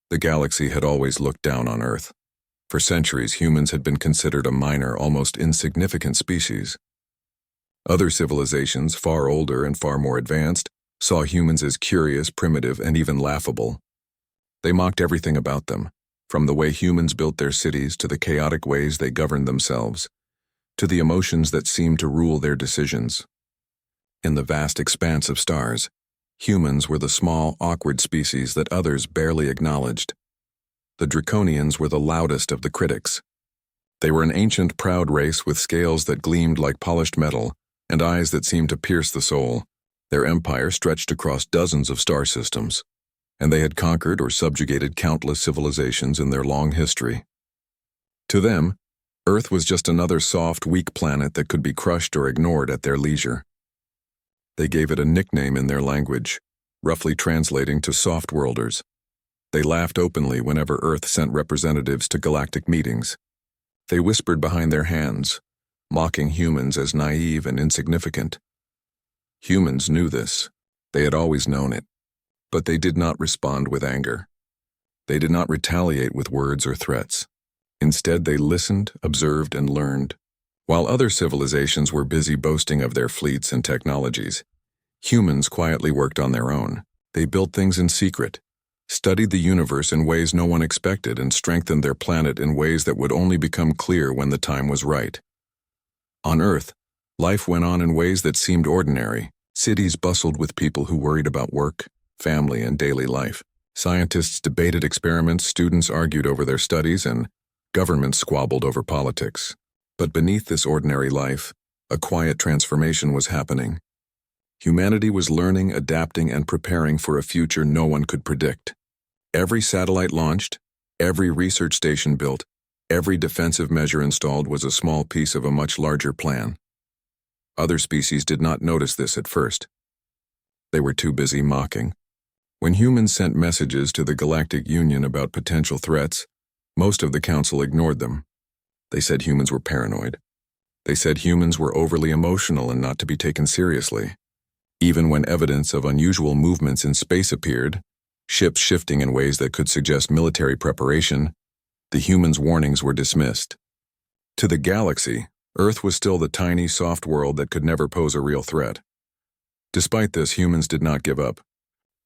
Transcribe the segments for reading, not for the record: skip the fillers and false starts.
The galaxy had always looked down on Earth. For centuries, humans had been considered a minor, almost insignificant species. Other civilizations, far older and far more advanced, saw humans as curious, primitive, and even laughable. They mocked everything about them, from the way humans built their cities to the chaotic ways they governed themselves, to the emotions that seemed to rule their decisions. In the vast expanse of stars, humans were the small, awkward species that others barely acknowledged. The Draconians were the loudest of the critics. They were an ancient, proud race with scales that gleamed like polished metal and eyes that seemed to pierce the soul. Their empire stretched across dozens of star systems, and they had conquered or subjugated countless civilizations in their long history. To them, Earth was just another soft, weak planet that could be crushed or ignored at their leisure. They gave it a nickname in their language, roughly translating to soft-worlders. They laughed openly whenever Earth sent representatives to galactic meetings. They whispered behind their hands, mocking humans as naive and insignificant. Humans knew this. They had always known it. But they did not respond with anger. They did not retaliate with words or threats. Instead, they listened, observed, and learned. While other civilizations were busy boasting of their fleets and technologies, humans quietly worked on their own. They built things in secret, studied the universe in ways no one expected, and strengthened their planet in ways that would only become clear when the time was right. On Earth, life went on in ways that seemed ordinary. Cities bustled with people who worried about work, family, and daily life. Scientists debated experiments, students argued over their studies, and governments squabbled over politics. But beneath this ordinary life, a quiet transformation was happening. Humanity was learning, adapting, and preparing for a future no one could predict. Every satellite launched, every research station built, every defensive measure installed was a small piece of a much larger plan. Other species did not notice this at first. They were too busy mocking. When humans sent messages to the Galactic Union about potential threats, most of the Council ignored them. They said humans were paranoid. They said humans were overly emotional and not to be taken seriously. Even when evidence of unusual movements in space appeared, ships shifting in ways that could suggest military preparation, the humans' warnings were dismissed. To the galaxy, Earth was still the tiny, soft world that could never pose a real threat. Despite this, humans did not give up.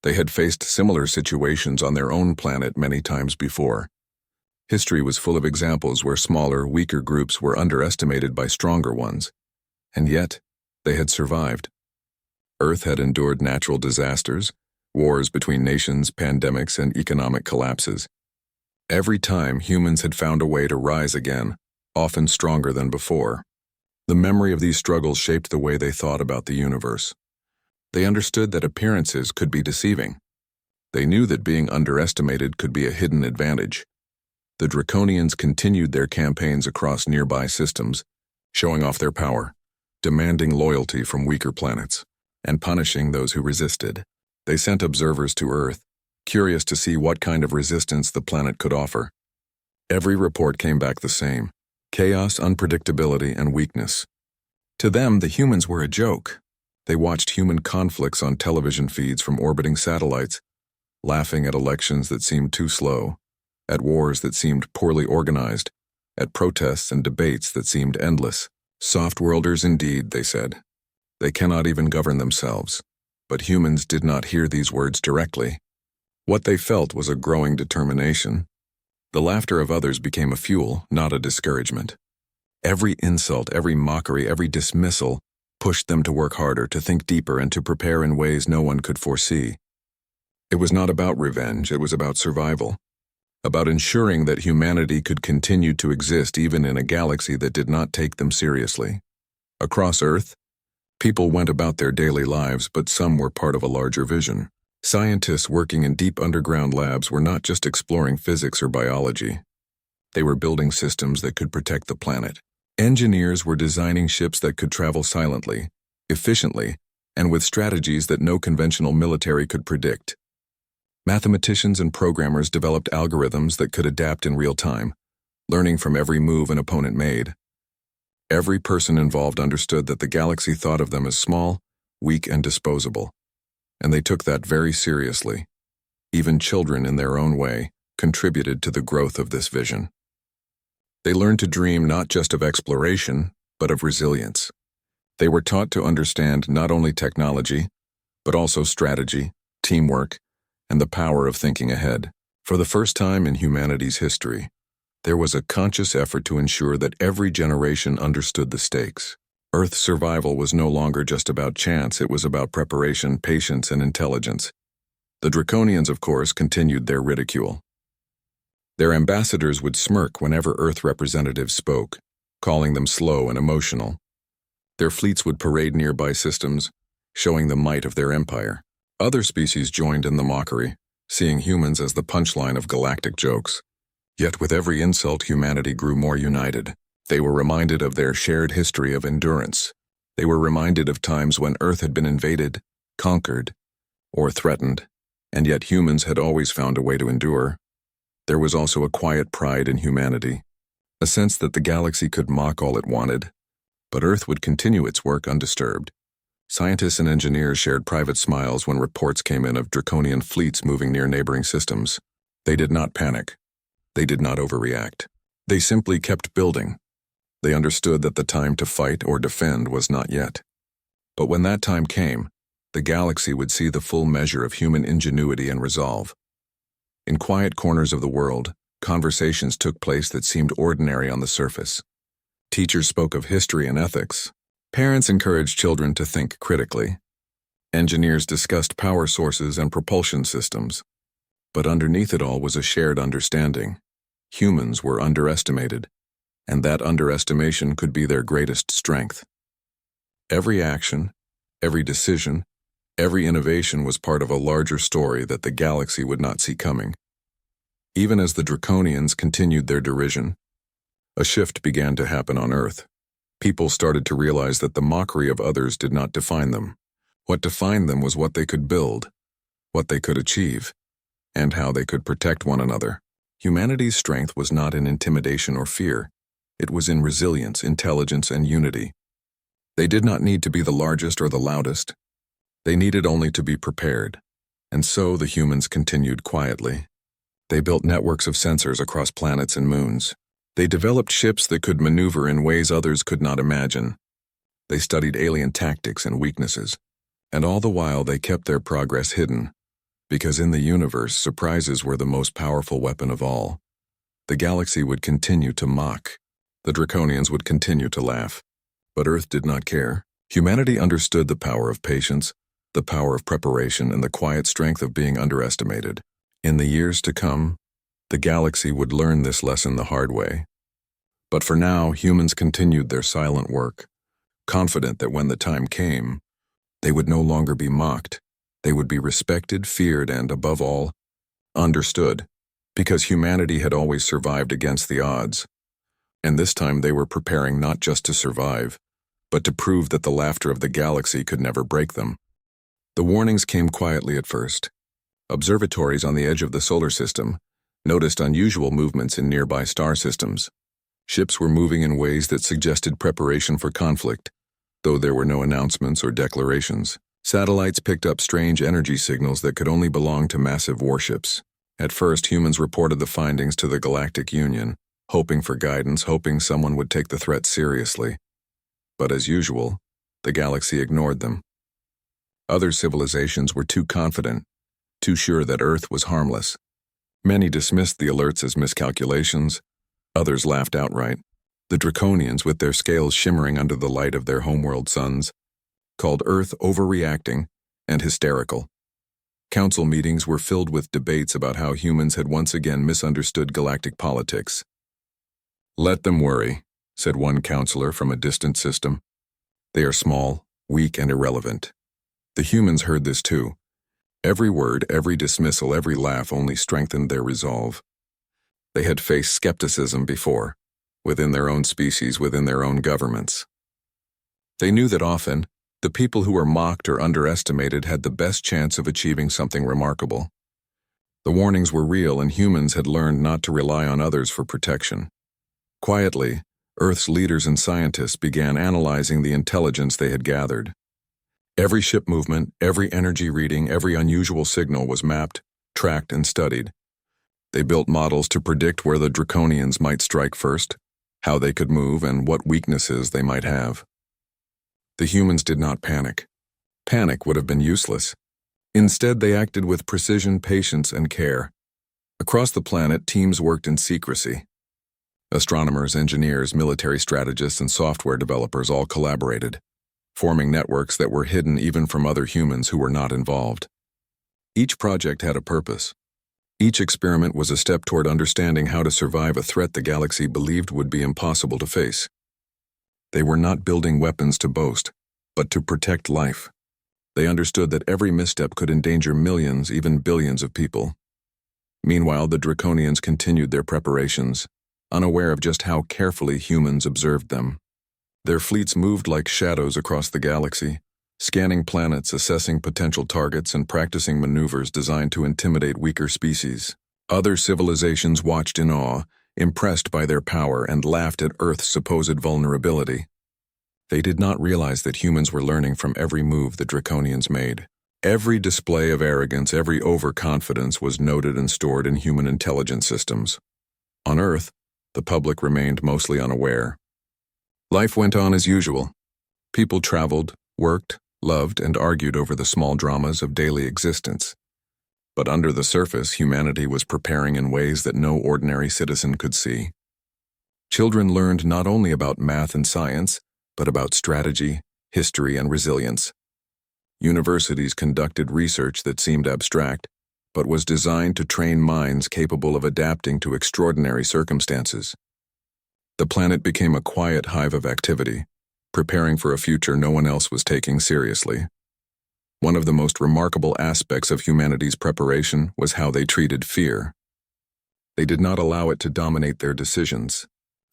They had faced similar situations on their own planet many times before. History was full of examples where smaller, weaker groups were underestimated by stronger ones. And yet, they had survived. Earth had endured natural disasters, wars between nations, pandemics, and economic collapses. Every time, humans had found a way to rise again, often stronger than before. The memory of these struggles shaped the way they thought about the universe. They understood that appearances could be deceiving. They knew that being underestimated could be a hidden advantage. The Draconians continued their campaigns across nearby systems, showing off their power, demanding loyalty from weaker planets, and punishing those who resisted. They sent observers to Earth, curious to see what kind of resistance the planet could offer. Every report came back the same: chaos, unpredictability, and weakness. To them, the humans were a joke. They watched human conflicts on television feeds from orbiting satellites, laughing at elections that seemed too slow, at wars that seemed poorly organized, at protests and debates that seemed endless. Soft-worlders indeed, they said. They cannot even govern themselves. But humans did not hear these words directly. What they felt was a growing determination. The laughter of others became a fuel, not a discouragement. Every insult, every mockery, every dismissal pushed them to work harder, to think deeper, and to prepare in ways no one could foresee. It was not about revenge, it was about survival. About ensuring that humanity could continue to exist even in a galaxy that did not take them seriously. Across Earth, people went about their daily lives, but some were part of a larger vision. Scientists working in deep underground labs were not just exploring physics or biology. They were building systems that could protect the planet. Engineers were designing ships that could travel silently, efficiently, and with strategies that no conventional military could predict. Mathematicians and programmers developed algorithms that could adapt in real time, learning from every move an opponent made. Every person involved understood that the galaxy thought of them as small, weak, and disposable, and they took that very seriously. Even children, in their own way, contributed to the growth of this vision. They learned to dream not just of exploration, but of resilience. They were taught to understand not only technology, but also strategy, teamwork, and the power of thinking ahead. For the first time in humanity's history, there was a conscious effort to ensure that every generation understood the stakes. Earth's survival was no longer just about chance, it was about preparation, patience, and intelligence. The Draconians, of course, continued their ridicule. Their ambassadors would smirk whenever Earth representatives spoke, calling them slow and emotional. Their fleets would parade nearby systems, showing the might of their empire. Other species joined in the mockery, seeing humans as the punchline of galactic jokes. Yet with every insult, humanity grew more united. They were reminded of their shared history of endurance. They were reminded of times when Earth had been invaded, conquered, or threatened, and yet humans had always found a way to endure. There was also a quiet pride in humanity, a sense that the galaxy could mock all it wanted, but Earth would continue its work undisturbed. Scientists and engineers shared private smiles when reports came in of Draconian fleets moving near neighboring systems. They did not panic. They did not overreact. They simply kept building. They understood that the time to fight or defend was not yet. But when that time came, the galaxy would see the full measure of human ingenuity and resolve. In quiet corners of the world, conversations took place that seemed ordinary on the surface. Teachers spoke of history and ethics. Parents encouraged children to think critically. Engineers discussed power sources and propulsion systems. But underneath it all was a shared understanding. Humans were underestimated, and that underestimation could be their greatest strength. Every action, every decision, every innovation was part of a larger story that the galaxy would not see coming. Even as the Draconians continued their derision, a shift began to happen on Earth. People started to realize that the mockery of others did not define them. What defined them was what they could build, what they could achieve, and how they could protect one another. Humanity's strength was not in intimidation or fear. It was in resilience, intelligence, and unity. They did not need to be the largest or the loudest. They needed only to be prepared. And so the humans continued quietly. They built networks of sensors across planets and moons. They developed ships that could maneuver in ways others could not imagine. They studied alien tactics and weaknesses. And all the while they kept their progress hidden. Because in the universe, surprises were the most powerful weapon of all. The galaxy would continue to mock. The Draconians would continue to laugh. But Earth did not care. Humanity understood the power of patience, the power of preparation, and the quiet strength of being underestimated. In the years to come, the galaxy would learn this lesson the hard way. But for now, humans continued their silent work, confident that when the time came, they would no longer be mocked. They would be respected, feared, and, above all, understood, because humanity had always survived against the odds. And this time they were preparing not just to survive, but to prove that the laughter of the galaxy could never break them. The warnings came quietly at first. Observatories on the edge of the solar system noticed unusual movements in nearby star systems. Ships were moving in ways that suggested preparation for conflict, though there were no announcements or declarations. Satellites picked up strange energy signals that could only belong to massive warships. At first, humans reported the findings to the Galactic Union, hoping for guidance, hoping someone would take the threat seriously. But as usual, the galaxy ignored them. Other civilizations were too confident, too sure that Earth was harmless. Many dismissed the alerts as miscalculations. Others laughed outright. The Draconians, with their scales shimmering under the light of their homeworld suns, called Earth overreacting and hysterical. Council meetings were filled with debates about how humans had once again misunderstood galactic politics. "Let them worry," said one counselor from a distant system. "They are small, weak, and irrelevant." The humans heard this too. Every word, every dismissal, every laugh only strengthened their resolve. They had faced skepticism before, within their own species, within their own governments. They knew that often, the people who were mocked or underestimated had the best chance of achieving something remarkable. The warnings were real, and humans had learned not to rely on others for protection. Quietly, Earth's leaders and scientists began analyzing the intelligence they had gathered. Every ship movement, every energy reading, every unusual signal was mapped, tracked, and studied. They built models to predict where the Draconians might strike first, how they could move, and what weaknesses they might have. The humans did not panic. Panic would have been useless. Instead, they acted with precision, patience, and care. Across the planet, teams worked in secrecy. Astronomers, engineers, military strategists, and software developers all collaborated, forming networks that were hidden even from other humans who were not involved. Each project had a purpose. Each experiment was a step toward understanding how to survive a threat the galaxy believed would be impossible to face. They were not building weapons to boast, but to protect life. They understood that every misstep could endanger millions, even billions of people. Meanwhile, the Draconians continued their preparations, unaware of just how carefully humans observed them. Their fleets moved like shadows across the galaxy, scanning planets, assessing potential targets, and practicing maneuvers designed to intimidate weaker species. Other civilizations watched in awe, impressed by their power, and laughed at Earth's supposed vulnerability. They did not realize that humans were learning from every move the Draconians made. Every display of arrogance, every overconfidence was noted and stored in human intelligence systems. On Earth, the public remained mostly unaware. Life went on as usual. People traveled, worked, loved, and argued over the small dramas of daily existence. But under the surface, humanity was preparing in ways that no ordinary citizen could see. Children learned not only about math and science, but about strategy, history, and resilience. Universities conducted research that seemed abstract, but was designed to train minds capable of adapting to extraordinary circumstances. The planet became a quiet hive of activity, preparing for a future no one else was taking seriously. One of the most remarkable aspects of humanity's preparation was how they treated fear. They did not allow it to dominate their decisions.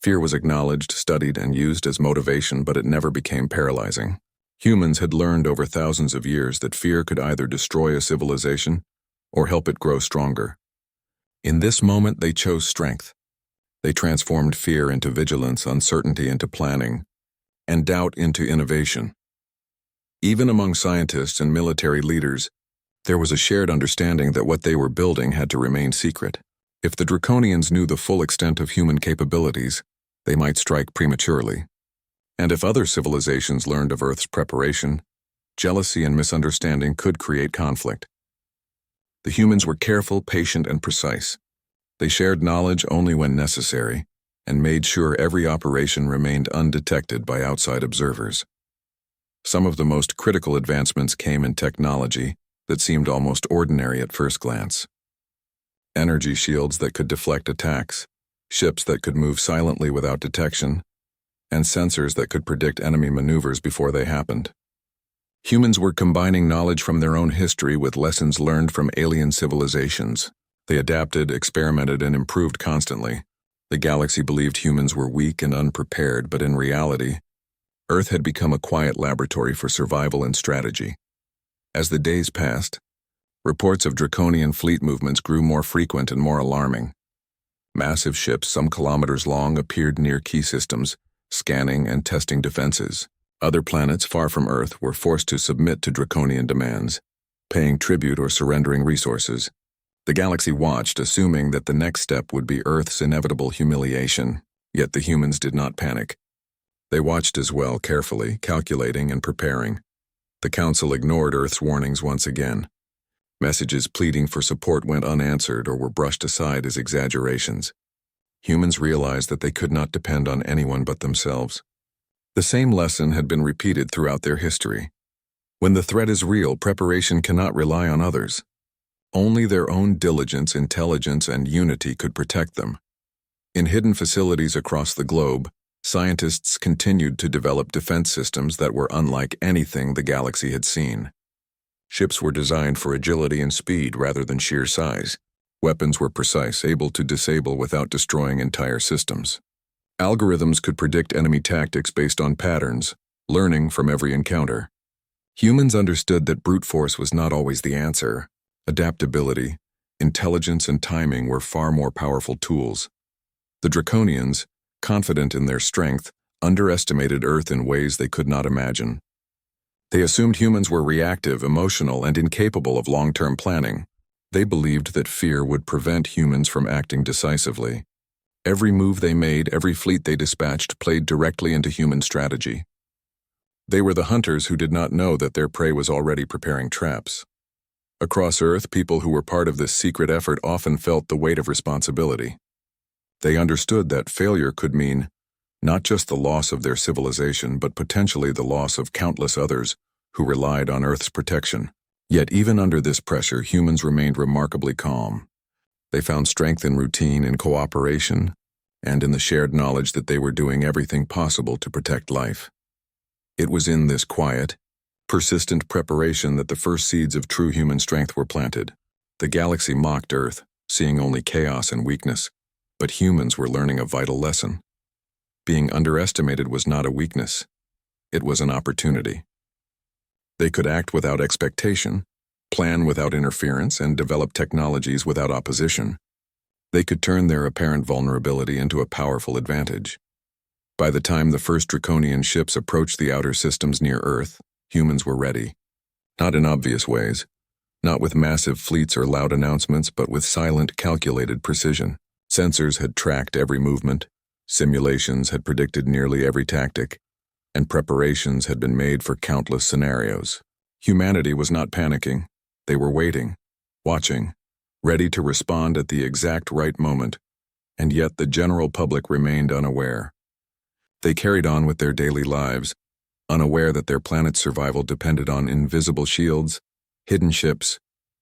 Fear was acknowledged, studied, and used as motivation, but it never became paralyzing. Humans had learned over thousands of years that fear could either destroy a civilization or help it grow stronger. In this moment, they chose strength. They transformed fear into vigilance, uncertainty into planning, and doubt into innovation. Even among scientists and military leaders, there was a shared understanding that what they were building had to remain secret. If the Draconians knew the full extent of human capabilities, they might strike prematurely. And if other civilizations learned of Earth's preparation, jealousy and misunderstanding could create conflict. The humans were careful, patient, and precise. They shared knowledge only when necessary, and made sure every operation remained undetected by outside observers. Some of the most critical advancements came in technology that seemed almost ordinary at first glance. Energy shields that could deflect attacks, ships that could move silently without detection, and sensors that could predict enemy maneuvers before they happened. Humans were combining knowledge from their own history with lessons learned from alien civilizations. They adapted, experimented, and improved constantly. The galaxy believed humans were weak and unprepared, but in reality, Earth had become a quiet laboratory for survival and strategy. As the days passed, reports of Draconian fleet movements grew more frequent and more alarming. Massive ships, some kilometers long, appeared near key systems, scanning and testing defenses. Other planets far from Earth were forced to submit to Draconian demands, paying tribute or surrendering resources. The galaxy watched, assuming that the next step would be Earth's inevitable humiliation, yet the humans did not panic. They watched as well, carefully, calculating and preparing. The Council ignored Earth's warnings once again. Messages pleading for support went unanswered or were brushed aside as exaggerations. Humans realized that they could not depend on anyone but themselves. The same lesson had been repeated throughout their history. When the threat is real, preparation cannot rely on others. Only their own diligence, intelligence, and unity could protect them. In hidden facilities across the globe, scientists continued to develop defense systems that were unlike anything the galaxy had seen. Ships were designed for agility and speed rather than sheer size. Weapons were precise, able to disable without destroying entire systems. Algorithms could predict enemy tactics based on patterns, learning from every encounter. Humans understood that brute force was not always the answer. Adaptability, intelligence, and timing were far more powerful tools. The Draconians, confident in their strength, underestimated Earth in ways they could not imagine. They assumed humans were reactive, emotional, and incapable of long-term planning. They believed that fear would prevent humans from acting decisively. Every move they made, every fleet they dispatched, played directly into human strategy. They were the hunters who did not know that their prey was already preparing traps. Across Earth, people who were part of this secret effort often felt the weight of responsibility. They understood that failure could mean not just the loss of their civilization, but potentially the loss of countless others who relied on Earth's protection. Yet even under this pressure, humans remained remarkably calm. They found strength in routine, in cooperation, and in the shared knowledge that they were doing everything possible to protect life. It was in this quiet, persistent preparation that the first seeds of true human strength were planted. The galaxy mocked Earth, seeing only chaos and weakness, but humans were learning a vital lesson. Being underestimated was not a weakness. It was an opportunity. They could act without expectation, plan without interference, and develop technologies without opposition. They could turn their apparent vulnerability into a powerful advantage. By the time the first Draconian ships approached the outer systems near Earth, humans were ready. Not in obvious ways, not with massive fleets or loud announcements, but with silent, calculated precision. Sensors had tracked every movement, simulations had predicted nearly every tactic, and preparations had been made for countless scenarios. Humanity was not panicking. They were waiting, watching, ready to respond at the exact right moment, and yet the general public remained unaware. They carried on with their daily lives, unaware that their planet's survival depended on invisible shields, hidden ships,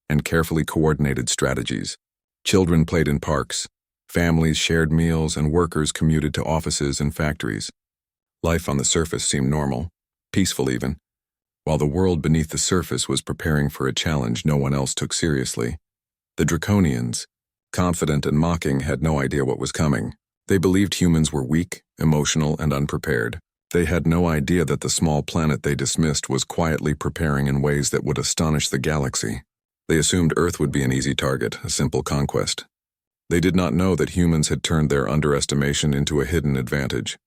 and carefully coordinated strategies. Children played in parks, families shared meals, and workers commuted to offices and factories. Life on the surface seemed normal, peaceful even, while the world beneath the surface was preparing for a challenge no one else took seriously. The Draconians, confident and mocking, had no idea what was coming. They believed humans were weak, emotional, and unprepared. They had no idea that the small planet they dismissed was quietly preparing in ways that would astonish the galaxy. They assumed Earth would be an easy target, a simple conquest. They did not know that humans had turned their underestimation into a hidden advantage.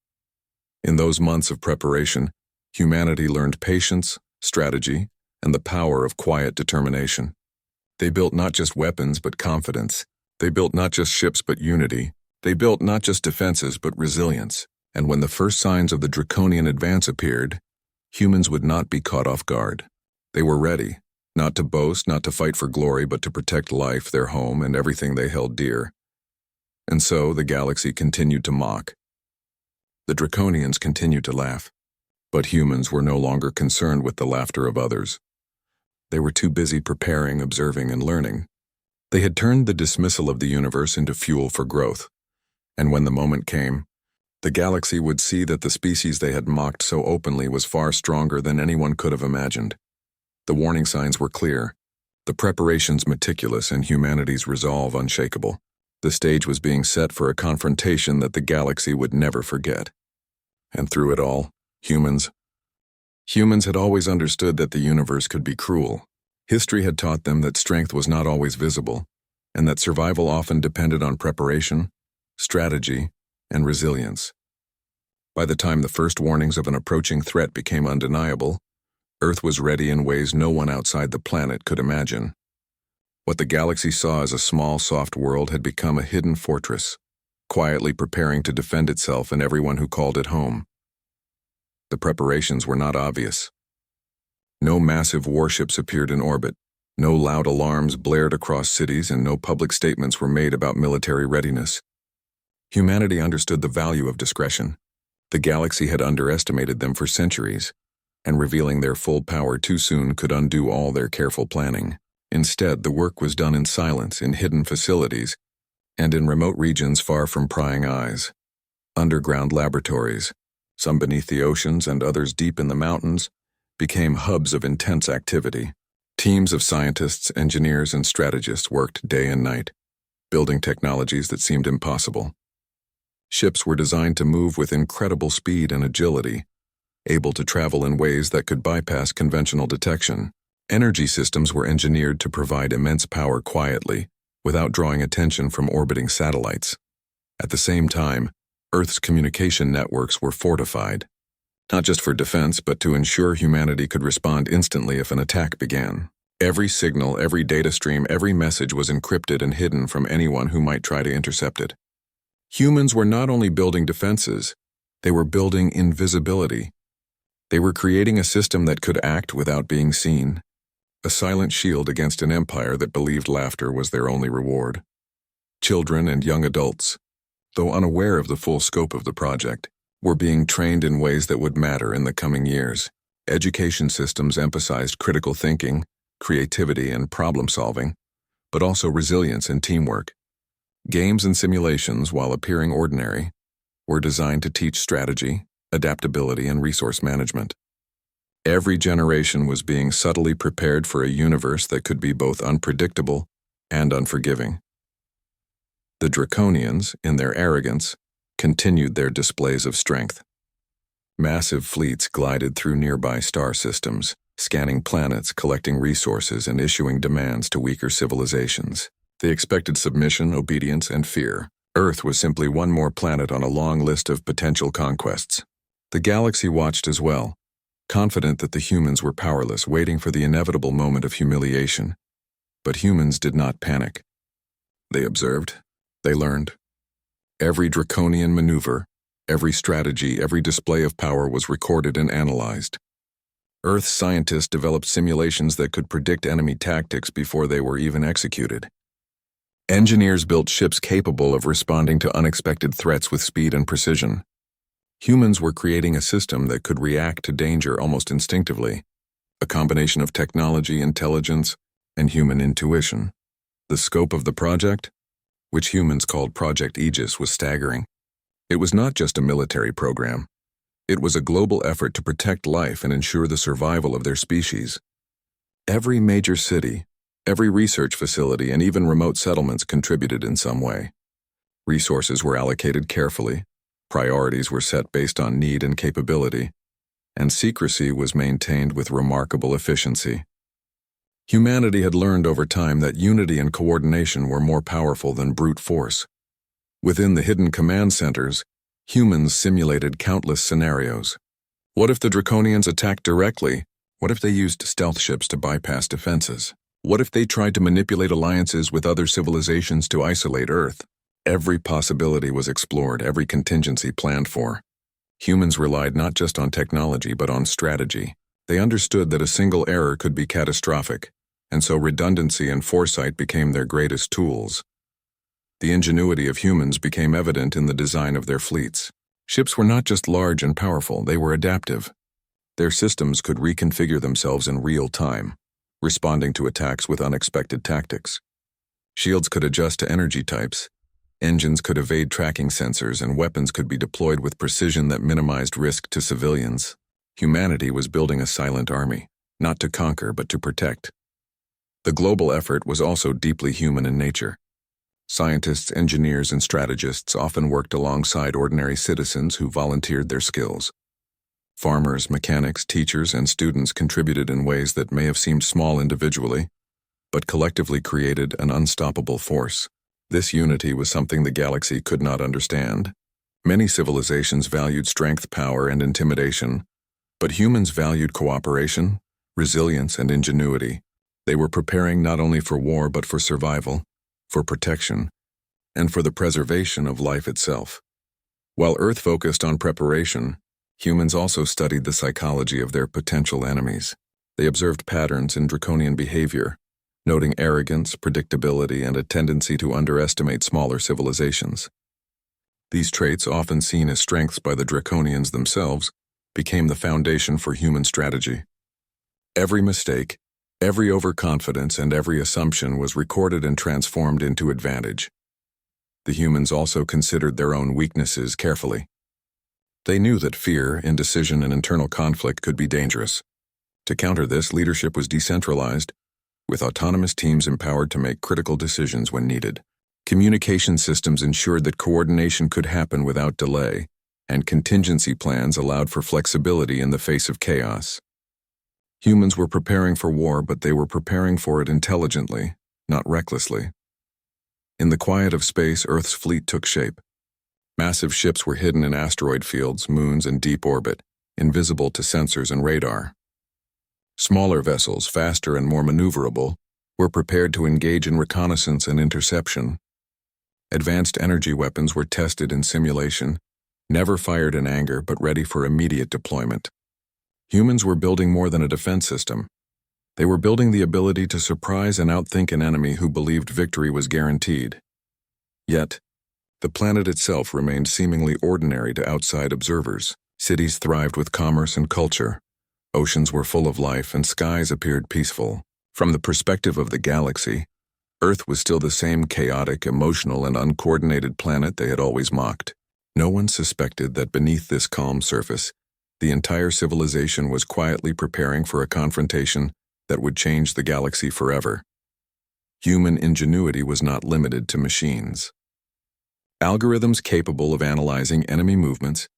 In those months of preparation, humanity learned patience, strategy, and the power of quiet determination. They built not just weapons but confidence. They built not just ships but unity. They built not just defenses but resilience. And when the first signs of the Draconian advance appeared, humans would not be caught off guard. They were ready, not to boast, not to fight for glory, but to protect life, their home, and everything they held dear. And so the galaxy continued to mock. The Draconians continued to laugh. But humans were no longer concerned with the laughter of others. They were too busy preparing, observing, and learning. They had turned the dismissal of the universe into fuel for growth. And when the moment came, the galaxy would see that the species they had mocked so openly was far stronger than anyone could have imagined. The warning signs were clear, the preparations meticulous, and humanity's resolve unshakable. The stage was being set for a confrontation that the galaxy would never forget. And through it all, humans had always understood that the universe could be cruel. History had taught them that strength was not always visible, and that survival often depended on preparation, strategy, and resilience. By the time the first warnings of an approaching threat became undeniable, Earth was ready in ways no one outside the planet could imagine. What the galaxy saw as a small, soft world had become a hidden fortress, quietly preparing to defend itself and everyone who called it home. The preparations were not obvious. No massive warships appeared in orbit, no loud alarms blared across cities, and no public statements were made about military readiness. Humanity understood the value of discretion. The galaxy had underestimated them for centuries, and revealing their full power too soon could undo all their careful planning. Instead, the work was done in silence, in hidden facilities, and in remote regions far from prying eyes. Underground laboratories, some beneath the oceans and others deep in the mountains, became hubs of intense activity. Teams of scientists, engineers, and strategists worked day and night, building technologies that seemed impossible. Ships were designed to move with incredible speed and agility, able to travel in ways that could bypass conventional detection. Energy systems were engineered to provide immense power quietly, without drawing attention from orbiting satellites. At the same time, Earth's communication networks were fortified, not just for defense but to ensure humanity could respond instantly if an attack began. Every signal, every data stream, every message was encrypted and hidden from anyone who might try to intercept it. Humans were not only building defenses, they were building invisibility. They were creating a system that could act without being seen, a silent shield against an empire that believed laughter was their only reward. Children and young adults, though unaware of the full scope of the project, were being trained in ways that would matter in the coming years. Education systems emphasized critical thinking, creativity, and problem-solving, but also resilience and teamwork. Games and simulations, while appearing ordinary, were designed to teach strategy, adaptability, and resource management. Every generation was being subtly prepared for a universe that could be both unpredictable and unforgiving. The Draconians, in their arrogance, continued their displays of strength. Massive fleets glided through nearby star systems, scanning planets, collecting resources, and issuing demands to weaker civilizations. They expected submission, obedience, and fear. Earth was simply one more planet on a long list of potential conquests. The galaxy watched as well, confident that the humans were powerless, waiting for the inevitable moment of humiliation. But humans did not panic. They observed. They learned. Every draconian maneuver, every strategy, every display of power was recorded and analyzed. Earth scientists developed simulations that could predict enemy tactics before they were even executed. Engineers built ships capable of responding to unexpected threats with speed and precision. Humans were creating a system that could react to danger almost instinctively, a combination of technology, intelligence, and human intuition. The scope of the project, which humans called Project Aegis, was staggering. It was not just a military program. It was a global effort to protect life and ensure the survival of their species. Every major city, every research facility, and even remote settlements contributed in some way. Resources were allocated carefully, priorities were set based on need and capability, and secrecy was maintained with remarkable efficiency. Humanity had learned over time that unity and coordination were more powerful than brute force. Within the hidden command centers, humans simulated countless scenarios. What if the Draconians attacked directly? What if they used stealth ships to bypass defenses? What if they tried to manipulate alliances with other civilizations to isolate Earth? Every possibility was explored, every contingency planned for. Humans relied not just on technology but on strategy. They understood that a single error could be catastrophic, and so redundancy and foresight became their greatest tools. The ingenuity of humans became evident in the design of their fleets. Ships were not just large and powerful, they were adaptive. Their systems could reconfigure themselves in real time, responding to attacks with unexpected tactics. Shields could adjust to energy types, engines could evade tracking sensors, and weapons could be deployed with precision that minimized risk to civilians. Humanity was building a silent army, not to conquer but to protect. The global effort was also deeply human in nature. Scientists, engineers, and strategists often worked alongside ordinary citizens who volunteered their skills. Farmers, mechanics, teachers, and students contributed in ways that may have seemed small individually, but collectively created an unstoppable force. This unity was something the galaxy could not understand. Many civilizations valued strength, power, and intimidation, but humans valued cooperation, resilience, and ingenuity. They were preparing not only for war but for survival, for protection, and for the preservation of life itself. While Earth focused on preparation, humans also studied the psychology of their potential enemies. They observed patterns in draconian behavior, noting arrogance, predictability, and a tendency to underestimate smaller civilizations. These traits, often seen as strengths by the Draconians themselves, became the foundation for human strategy. Every mistake, every overconfidence, and every assumption was recorded and transformed into advantage. The humans also considered their own weaknesses carefully. They knew that fear, indecision, and internal conflict could be dangerous. To counter this, leadership was decentralized, with autonomous teams empowered to make critical decisions when needed. Communication systems ensured that coordination could happen without delay, and contingency plans allowed for flexibility in the face of chaos. Humans were preparing for war, but they were preparing for it intelligently, not recklessly. In the quiet of space, Earth's fleet took shape. Massive ships were hidden in asteroid fields, moons, and deep orbit, invisible to sensors and radar. Smaller vessels, faster and more maneuverable, were prepared to engage in reconnaissance and interception. Advanced energy weapons were tested in simulation, never fired in anger but ready for immediate deployment. Humans were building more than a defense system. They were building the ability to surprise and outthink an enemy who believed victory was guaranteed. Yet, the planet itself remained seemingly ordinary to outside observers. Cities thrived with commerce and culture. Oceans were full of life and skies appeared peaceful. From the perspective of the galaxy, Earth was still the same chaotic, emotional, and uncoordinated planet they had always mocked. No one suspected that beneath this calm surface, the entire civilization was quietly preparing for a confrontation that would change the galaxy forever. Human ingenuity was not limited to machines. Algorithms capable of analyzing enemy movements,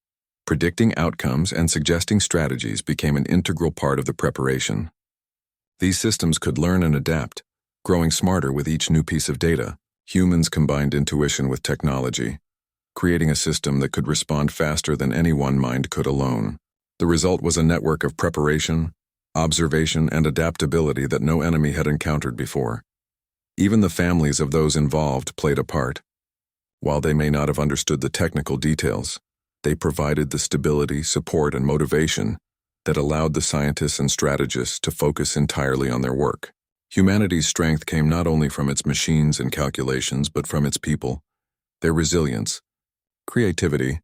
predicting outcomes, and suggesting strategies became an integral part of the preparation. These systems could learn and adapt, growing smarter with each new piece of data. Humans combined intuition with technology, creating a system that could respond faster than any one mind could alone. The result was a network of preparation, observation, and adaptability that no enemy had encountered before. Even the families of those involved played a part. While they may not have understood the technical details, they provided the stability, support, and motivation that allowed the scientists and strategists to focus entirely on their work. Humanity's strength came not only from its machines and calculations, but from its people, their resilience, creativity,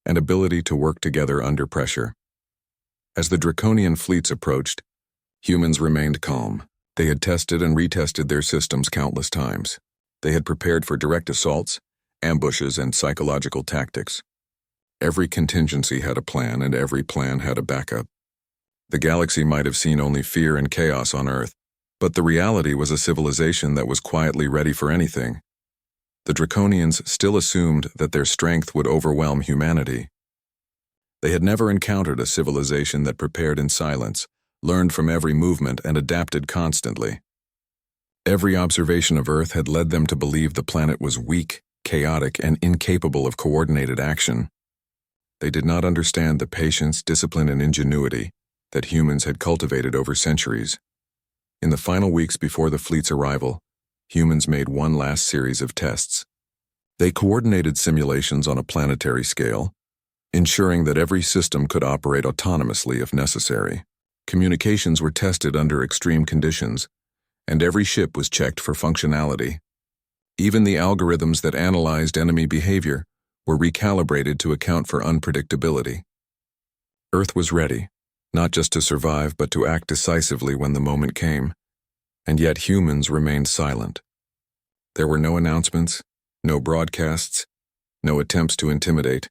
and ability to work together under pressure. As the Draconian fleets approached, humans remained calm. They had tested and retested their systems countless times. They had prepared for direct assaults, ambushes, and psychological tactics. Every contingency had a plan, and every plan had a backup. The galaxy might have seen only fear and chaos on Earth, but the reality was a civilization that was quietly ready for anything. The Draconians still assumed that their strength would overwhelm humanity. They had never encountered a civilization that prepared in silence, learned from every movement, and adapted constantly. Every observation of Earth had led them to believe the planet was weak, chaotic, and incapable of coordinated action. They did not understand the patience, discipline, and ingenuity that humans had cultivated over centuries. In the final weeks before the fleet's arrival, humans made one last series of tests. They coordinated simulations on a planetary scale, ensuring that every system could operate autonomously if necessary. Communications were tested under extreme conditions, and every ship was checked for functionality. Even the algorithms that analyzed enemy behavior were recalibrated to account for unpredictability. Earth was ready, not just to survive but to act decisively when the moment came, and yet humans remained silent. There were no announcements, no broadcasts, no attempts to intimidate.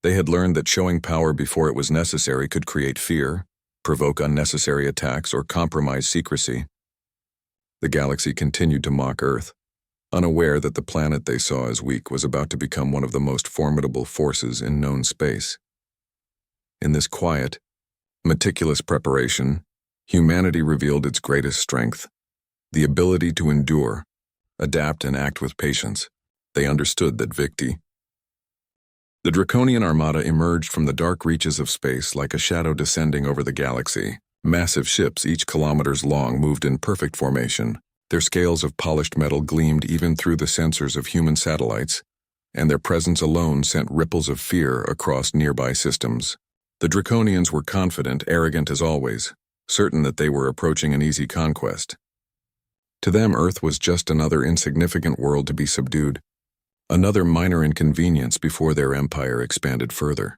They had learned that showing power before it was necessary could create fear, provoke unnecessary attacks, or compromise secrecy. The galaxy continued to mock Earth, unaware that the planet they saw as weak was about to become one of the most formidable forces in known space. In this quiet, meticulous preparation, humanity revealed its greatest strength, the ability to endure, adapt, and act with patience. They understood that victory. The Draconian Armada emerged from the dark reaches of space like a shadow descending over the galaxy. Massive ships, each kilometers long, moved in perfect formation. Their scales of polished metal gleamed even through the sensors of human satellites, and their presence alone sent ripples of fear across nearby systems. The Draconians were confident, arrogant as always, certain that they were approaching an easy conquest. To them, Earth was just another insignificant world to be subdued, another minor inconvenience before their empire expanded further.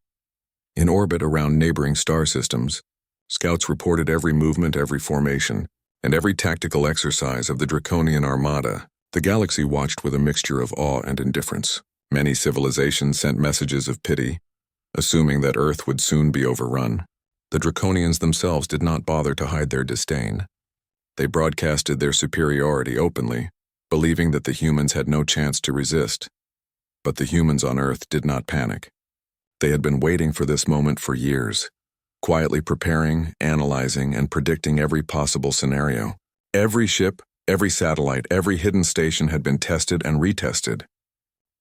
In orbit around neighboring star systems, scouts reported every movement, every formation, and every tactical exercise of the Draconian Armada. The galaxy watched with a mixture of awe and indifference. Many civilizations sent messages of pity, assuming that Earth would soon be overrun. The Draconians themselves did not bother to hide their disdain. They broadcasted their superiority openly, believing that the humans had no chance to resist. But the humans on Earth did not panic. They had been waiting for this moment for years, quietly preparing, analyzing, and predicting every possible scenario. Every ship, every satellite, every hidden station had been tested and retested.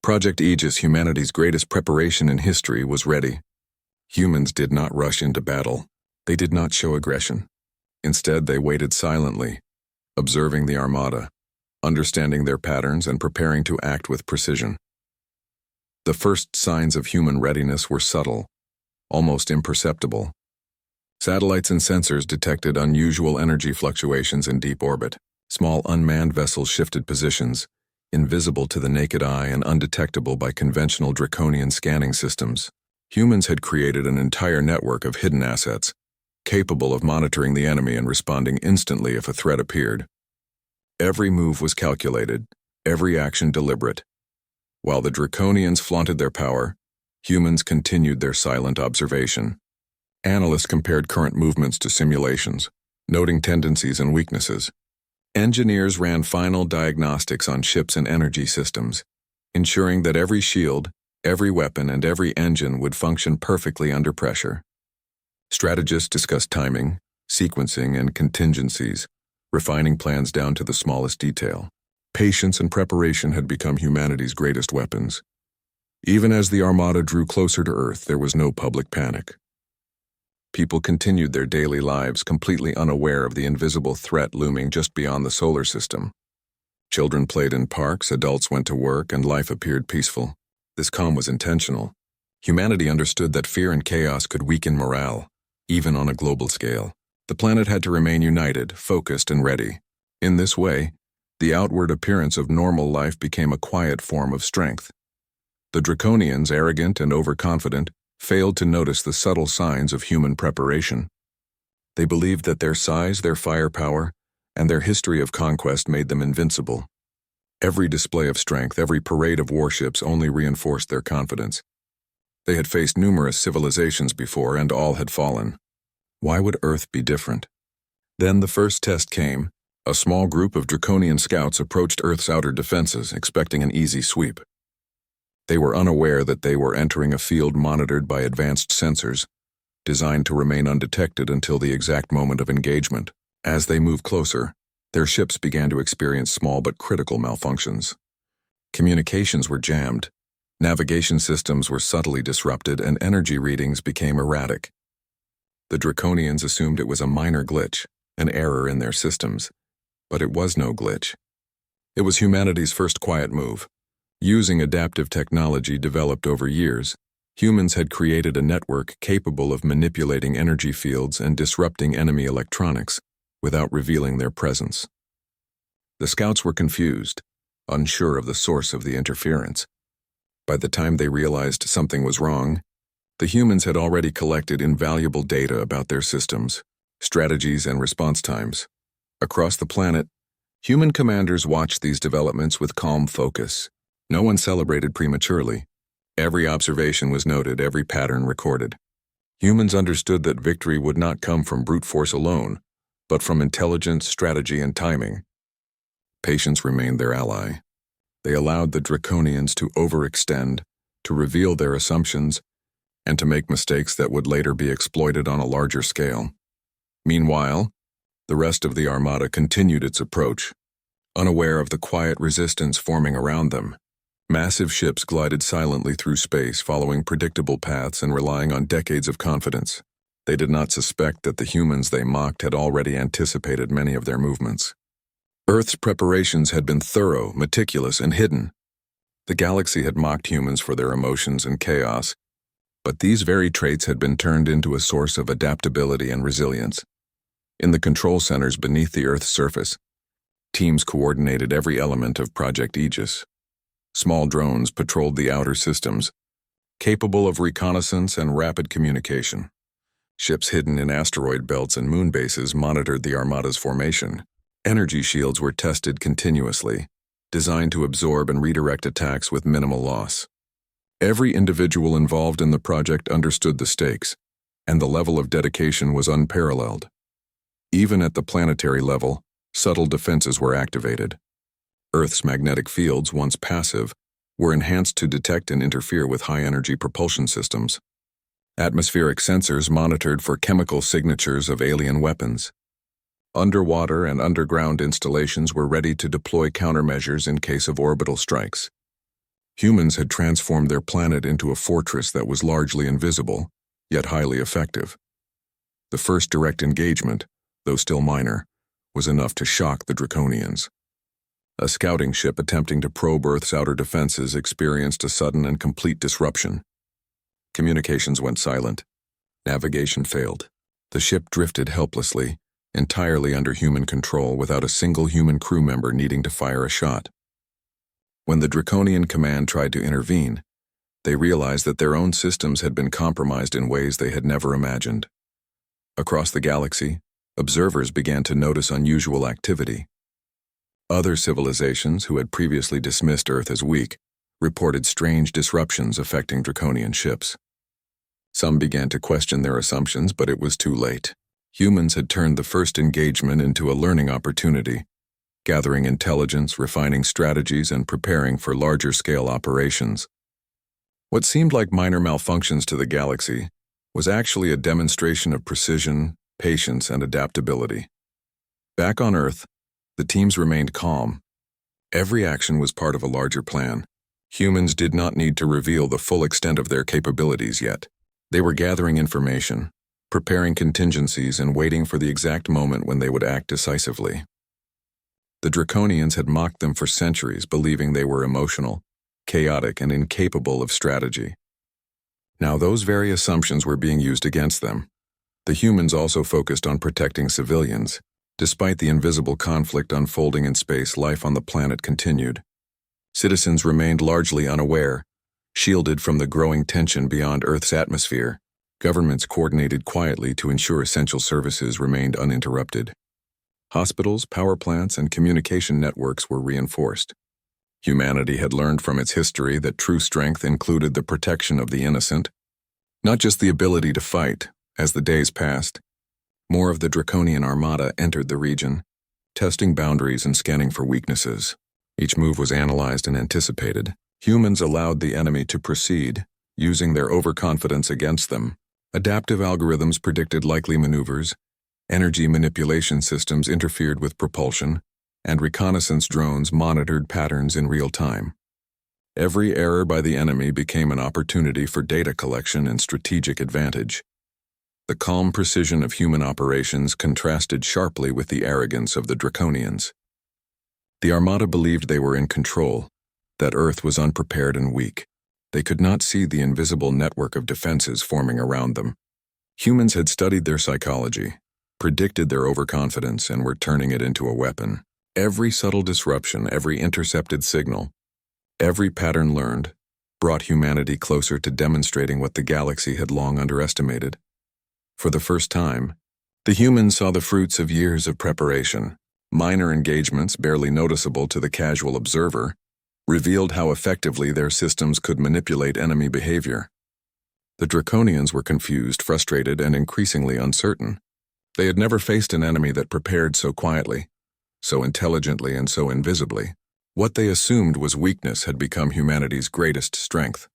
Project Aegis, humanity's greatest preparation in history, was ready. Humans did not rush into battle. They did not show aggression. Instead, they waited silently, observing the armada, understanding their patterns and preparing to act with precision. The first signs of human readiness were subtle, almost imperceptible. Satellites and sensors detected unusual energy fluctuations in deep orbit. Small unmanned vessels shifted positions, invisible to the naked eye and undetectable by conventional draconian scanning systems. Humans had created an entire network of hidden assets, capable of monitoring the enemy and responding instantly if a threat appeared. Every move was calculated, every action deliberate. While the draconians flaunted their power, humans continued their silent observation. Analysts compared current movements to simulations, noting tendencies and weaknesses. Engineers ran final diagnostics on ships and energy systems, ensuring that every shield, every weapon, and every engine would function perfectly under pressure. Strategists discussed timing, sequencing, and contingencies, refining plans down to the smallest detail. Patience and preparation had become humanity's greatest weapons. Even as the Armada drew closer to Earth, there was no public panic. People continued their daily lives completely unaware of the invisible threat looming just beyond the solar system. Children played in parks, adults went to work, and life appeared peaceful. This calm was intentional. Humanity understood that fear and chaos could weaken morale, even on a global scale. The planet had to remain united, focused, and ready. In this way, the outward appearance of normal life became a quiet form of strength. The Draconians, arrogant and overconfident, failed to notice the subtle signs of human preparation. They believed that their size, their firepower, and their history of conquest made them invincible. Every display of strength, every parade of warships only reinforced their confidence. They had faced numerous civilizations before, and all had fallen. Why would Earth be different? Then the first test came. A small group of Draconian scouts approached Earth's outer defenses, expecting an easy sweep. They were unaware that they were entering a field monitored by advanced sensors, designed to remain undetected until the exact moment of engagement. As they moved closer, their ships began to experience small but critical malfunctions. Communications were jammed, navigation systems were subtly disrupted, and energy readings became erratic. The Draconians assumed it was a minor glitch, an error in their systems, but it was no glitch. It was humanity's first quiet move. Using adaptive technology developed over years, humans had created a network capable of manipulating energy fields and disrupting enemy electronics without revealing their presence. The scouts were confused, unsure of the source of the interference. By the time they realized something was wrong, the humans had already collected invaluable data about their systems, strategies, and response times. Across the planet, human commanders watched these developments with calm focus. No one celebrated prematurely. Every observation was noted, every pattern recorded. Humans understood that victory would not come from brute force alone, but from intelligence, strategy, and timing. Patience remained their ally. They allowed the Draconians to overextend, to reveal their assumptions, and to make mistakes that would later be exploited on a larger scale. Meanwhile, the rest of the Armada continued its approach, unaware of the quiet resistance forming around them. Massive ships glided silently through space, following predictable paths and relying on decades of confidence. They did not suspect that the humans they mocked had already anticipated many of their movements. Earth's preparations had been thorough, meticulous, and hidden. The galaxy had mocked humans for their emotions and chaos, but these very traits had been turned into a source of adaptability and resilience. In the control centers beneath the Earth's surface, teams coordinated every element of Project Aegis. Small drones patrolled the outer systems, capable of reconnaissance and rapid communication. Ships hidden in asteroid belts and moon bases monitored the Armada's formation. Energy shields were tested continuously, designed to absorb and redirect attacks with minimal loss. Every individual involved in the project understood the stakes, and the level of dedication was unparalleled. Even at the planetary level, subtle defenses were activated. Earth's magnetic fields, once passive, were enhanced to detect and interfere with high-energy propulsion systems. Atmospheric sensors monitored for chemical signatures of alien weapons. Underwater and underground installations were ready to deploy countermeasures in case of orbital strikes. Humans had transformed their planet into a fortress that was largely invisible, yet highly effective. The first direct engagement, though still minor, was enough to shock the Draconians. A scouting ship attempting to probe Earth's outer defenses experienced a sudden and complete disruption. Communications went silent. Navigation failed. The ship drifted helplessly, entirely under human control without a single human crew member needing to fire a shot. When the Draconian command tried to intervene, they realized that their own systems had been compromised in ways they had never imagined. Across the galaxy, observers began to notice unusual activity. Other civilizations who had previously dismissed Earth as weak reported strange disruptions affecting Draconian ships. Some began to question their assumptions, but it was too late. Humans had turned the first engagement into a learning opportunity, gathering intelligence, refining strategies, and preparing for larger-scale operations. What seemed like minor malfunctions to the galaxy was actually a demonstration of precision, patience, and adaptability. Back on Earth, the teams remained calm. Every action was part of a larger plan. Humans did not need to reveal the full extent of their capabilities yet. They were gathering information, preparing contingencies, and waiting for the exact moment when they would act decisively. The Draconians had mocked them for centuries, believing they were emotional, chaotic, and incapable of strategy. Now those very assumptions were being used against them. The humans also focused on protecting civilians. Despite the invisible conflict unfolding in space, life on the planet continued. Citizens remained largely unaware, shielded from the growing tension beyond Earth's atmosphere. Governments coordinated quietly to ensure essential services remained uninterrupted. Hospitals, power plants, and communication networks were reinforced. Humanity had learned from its history that true strength included the protection of the innocent, not just the ability to fight. As the days passed, more of the Draconian armada entered the region, testing boundaries and scanning for weaknesses. Each move was analyzed and anticipated. Humans allowed the enemy to proceed, using their overconfidence against them. Adaptive algorithms predicted likely maneuvers, energy manipulation systems interfered with propulsion, and reconnaissance drones monitored patterns in real time. Every error by the enemy became an opportunity for data collection and strategic advantage. The calm precision of human operations contrasted sharply with the arrogance of the Draconians. The Armada believed they were in control, that Earth was unprepared and weak. They could not see the invisible network of defenses forming around them. Humans had studied their psychology, predicted their overconfidence, and were turning it into a weapon. Every subtle disruption, every intercepted signal, every pattern learned, brought humanity closer to demonstrating what the galaxy had long underestimated. For the first time, the humans saw the fruits of years of preparation. Minor engagements, barely noticeable to the casual observer, revealed how effectively their systems could manipulate enemy behavior. The Draconians were confused, frustrated, and increasingly uncertain. They had never faced an enemy that prepared so quietly, so intelligently, and so invisibly. What they assumed was weakness had become humanity's greatest strength.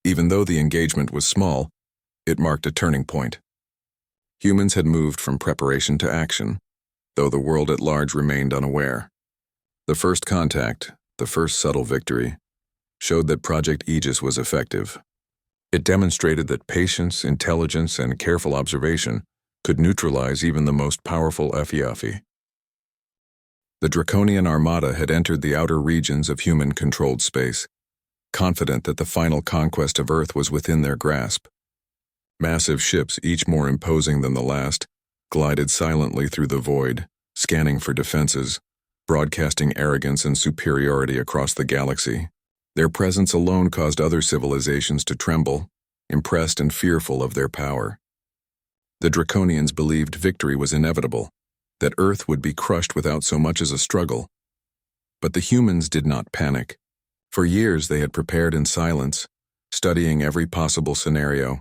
Even though the engagement was small, it marked a turning point. Humans had moved from preparation to action, though the world at large remained unaware. The first contact, the first subtle victory, showed that Project Aegis was effective. It demonstrated that patience, intelligence, and careful observation could neutralize even the most powerful Efiafi. The Draconian Armada had entered the outer regions of human-controlled space, confident that the final conquest of Earth was within their grasp. Massive ships, each more imposing than the last, glided silently through the void, scanning for defenses, broadcasting arrogance and superiority across the galaxy. Their presence alone caused other civilizations to tremble, impressed and fearful of their power. The Draconians believed victory was inevitable, that Earth would be crushed without so much as a struggle. But the humans did not panic. For years they had prepared in silence, studying every possible scenario,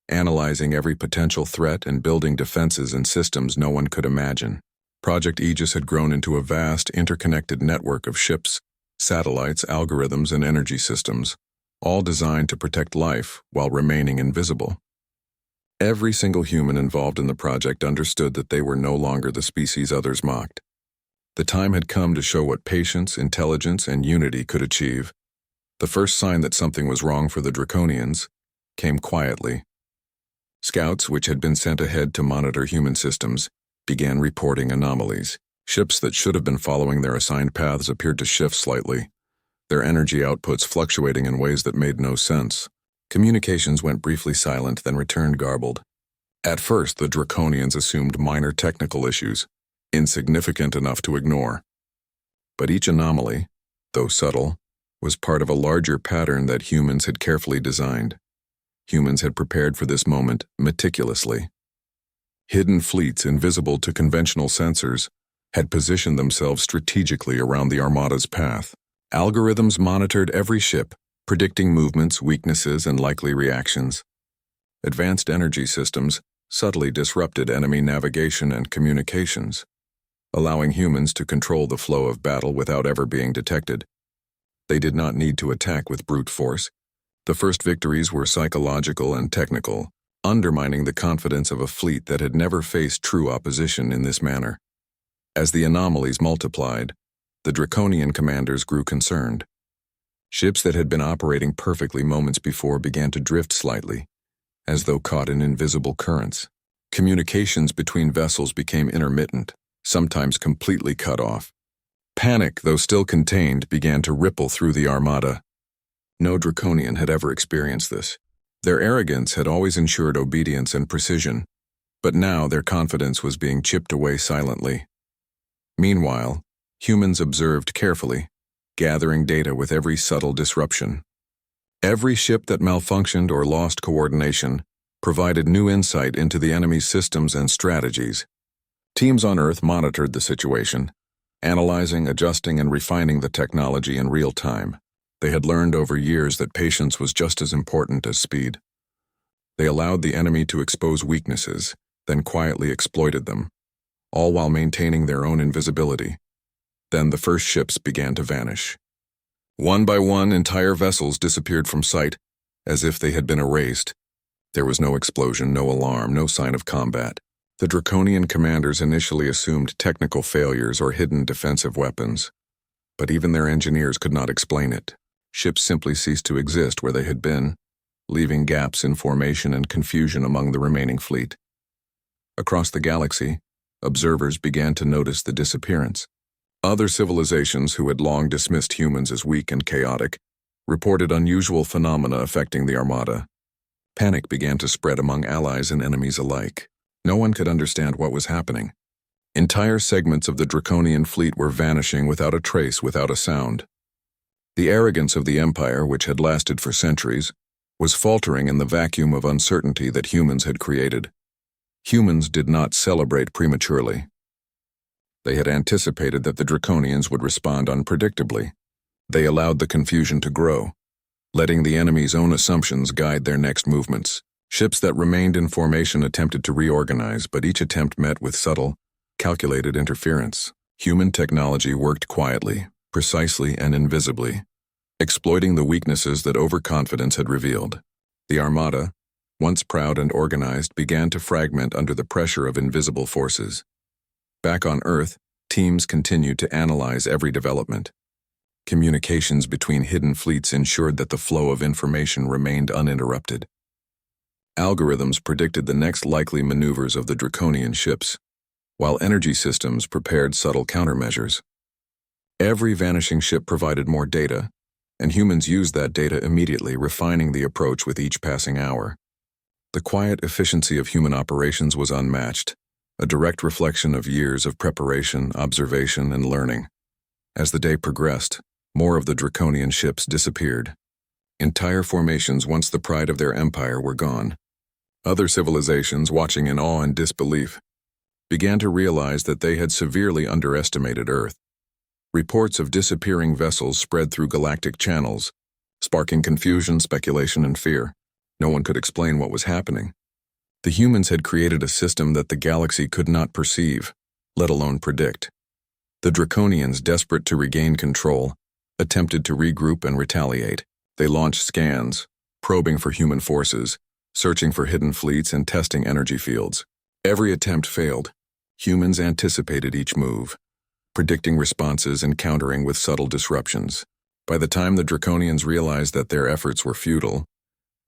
analyzing every potential threat, and building defenses and systems no one could imagine. Project Aegis had grown into a vast, interconnected network of ships, satellites, algorithms, and energy systems, all designed to protect life while remaining invisible. Every single human involved in the project understood that they were no longer the species others mocked. The time had come to show what patience, intelligence, and unity could achieve. The first sign that something was wrong for the Draconians came quietly. Scouts, which had been sent ahead to monitor human systems, began reporting anomalies. Ships that should have been following their assigned paths appeared to shift slightly, their energy outputs fluctuating in ways that made no sense. Communications went briefly silent, then returned garbled. At first, the Draconians assumed minor technical issues, insignificant enough to ignore. But each anomaly, though subtle, was part of a larger pattern that humans had carefully designed. Humans had prepared for this moment meticulously. Hidden fleets invisible to conventional sensors had positioned themselves strategically around the Armada's path. Algorithms monitored every ship, predicting movements, weaknesses, and likely reactions. Advanced energy systems subtly disrupted enemy navigation and communications, allowing humans to control the flow of battle without ever being detected. They did not need to attack with brute force. The first victories were psychological and technical, undermining the confidence of a fleet that had never faced true opposition in this manner. As the anomalies multiplied, the Draconian commanders grew concerned. Ships that had been operating perfectly moments before began to drift slightly, as though caught in invisible currents. Communications between vessels became intermittent, sometimes completely cut off. Panic, though still contained, began to ripple through the Armada. No Draconian had ever experienced this. Their arrogance had always ensured obedience and precision, but now their confidence was being chipped away silently. Meanwhile, humans observed carefully, gathering data with every subtle disruption. Every ship that malfunctioned or lost coordination provided new insight into the enemy's systems and strategies. Teams on Earth monitored the situation, analyzing, adjusting, and refining the technology in real time. They had learned over years that patience was just as important as speed. They allowed the enemy to expose weaknesses, then quietly exploited them, all while maintaining their own invisibility. Then the first ships began to vanish. One by one, entire vessels disappeared from sight, as if they had been erased. There was no explosion, no alarm, no sign of combat. The Draconian commanders initially assumed technical failures or hidden defensive weapons, but even their engineers could not explain it. Ships simply ceased to exist where they had been, leaving gaps in formation and confusion among the remaining fleet. Across the galaxy, observers began to notice the disappearance. Other civilizations who had long dismissed humans as weak and chaotic reported unusual phenomena affecting the Armada. Panic began to spread among allies and enemies alike. No one could understand what was happening. Entire segments of the Draconian fleet were vanishing without a trace, without a sound. The arrogance of the Empire, which had lasted for centuries, was faltering in the vacuum of uncertainty that humans had created. Humans did not celebrate prematurely. They had anticipated that the Draconians would respond unpredictably. They allowed the confusion to grow, letting the enemy's own assumptions guide their next movements. Ships that remained in formation attempted to reorganize, but each attempt met with subtle, calculated interference. Human technology worked quietly, precisely, and invisibly, exploiting the weaknesses that overconfidence had revealed. The Armada, once proud and organized, began to fragment under the pressure of invisible forces. Back on Earth, teams continued to analyze every development. Communications between hidden fleets ensured that the flow of information remained uninterrupted. Algorithms predicted the next likely maneuvers of the Draconian ships, while energy systems prepared subtle countermeasures. Every vanishing ship provided more data, and humans used that data immediately, refining the approach with each passing hour. The quiet efficiency of human operations was unmatched, a direct reflection of years of preparation, observation, and learning. As the day progressed, more of the Draconian ships disappeared. Entire formations, once the pride of their empire, were gone. Other civilizations, watching in awe and disbelief, began to realize that they had severely underestimated Earth. Reports of disappearing vessels spread through galactic channels, sparking confusion, speculation, and fear. No one could explain what was happening. The humans had created a system that the galaxy could not perceive, let alone predict. The Draconians, desperate to regain control, attempted to regroup and retaliate. They launched scans, probing for human forces, searching for hidden fleets and testing energy fields. Every attempt failed. Humans anticipated each move, predicting responses and countering with subtle disruptions. By the time the Draconians realized that their efforts were futile,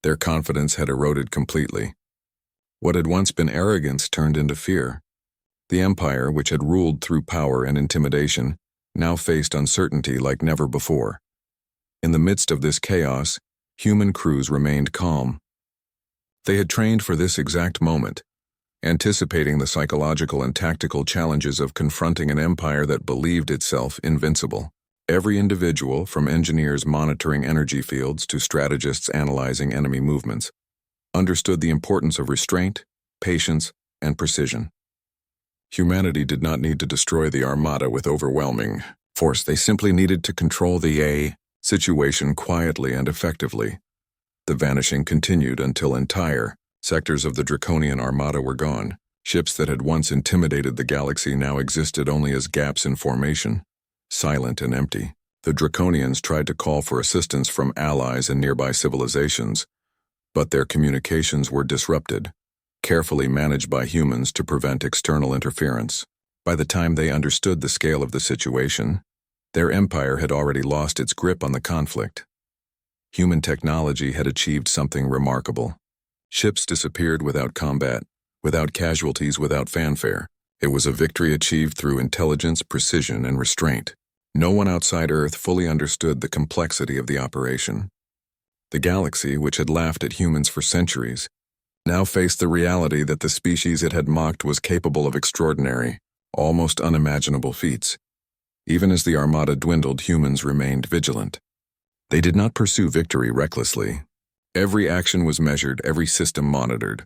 their confidence had eroded completely. What had once been arrogance turned into fear. The Empire, which had ruled through power and intimidation, now faced uncertainty like never before. In the midst of this chaos, human crews remained calm. They had trained for this exact moment, anticipating the psychological and tactical challenges of confronting an empire that believed itself invincible. Every individual, from engineers monitoring energy fields to strategists analyzing enemy movements, understood the importance of restraint, patience, and precision. Humanity did not need to destroy the Armada with overwhelming force. They simply needed to control the situation quietly and effectively. The vanishing continued until entire sectors of the Draconian Armada were gone. Ships that had once intimidated the galaxy now existed only as gaps in formation, silent and empty. The Draconians tried to call for assistance from allies and nearby civilizations, but their communications were disrupted, carefully managed by humans to prevent external interference. By the time they understood the scale of the situation, their empire had already lost its grip on the conflict. Human technology had achieved something remarkable. Ships disappeared without combat, without casualties, without fanfare. It was a victory achieved through intelligence, precision, and restraint. No one outside Earth fully understood the complexity of the operation. The galaxy, which had laughed at humans for centuries, now faced the reality that the species it had mocked was capable of extraordinary, almost unimaginable feats. Even as the Armada dwindled, humans remained vigilant. They did not pursue victory recklessly. Every action was measured, every system monitored.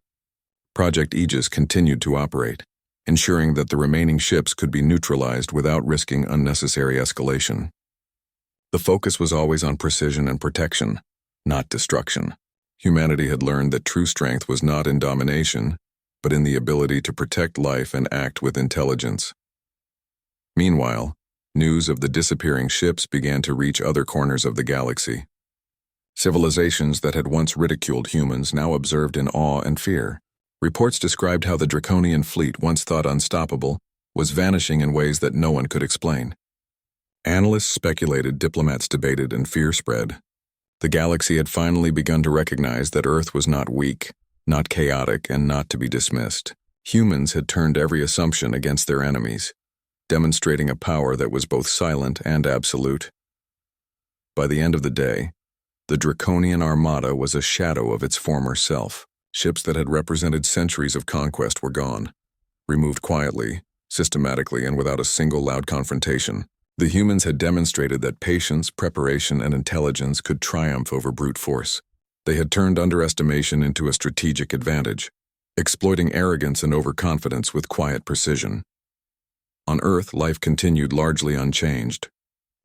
Project Aegis continued to operate, ensuring that the remaining ships could be neutralized without risking unnecessary escalation. The focus was always on precision and protection, not destruction. Humanity had learned that true strength was not in domination, but in the ability to protect life and act with intelligence. Meanwhile, news of the disappearing ships began to reach other corners of the galaxy. Civilizations that had once ridiculed humans now observed in awe and fear. Reports described how the Draconian fleet, once thought unstoppable, was vanishing in ways that no one could explain. Analysts speculated, diplomats debated, and fear spread. The galaxy had finally begun to recognize that Earth was not weak, not chaotic, and not to be dismissed. Humans had turned every assumption against their enemies, demonstrating a power that was both silent and absolute. By the end of the day, the Draconian Armada was a shadow of its former self. Ships that had represented centuries of conquest were gone, removed quietly, systematically, and without a single loud confrontation. The humans had demonstrated that patience, preparation, and intelligence could triumph over brute force. They had turned underestimation into a strategic advantage, exploiting arrogance and overconfidence with quiet precision. On Earth, life continued largely unchanged.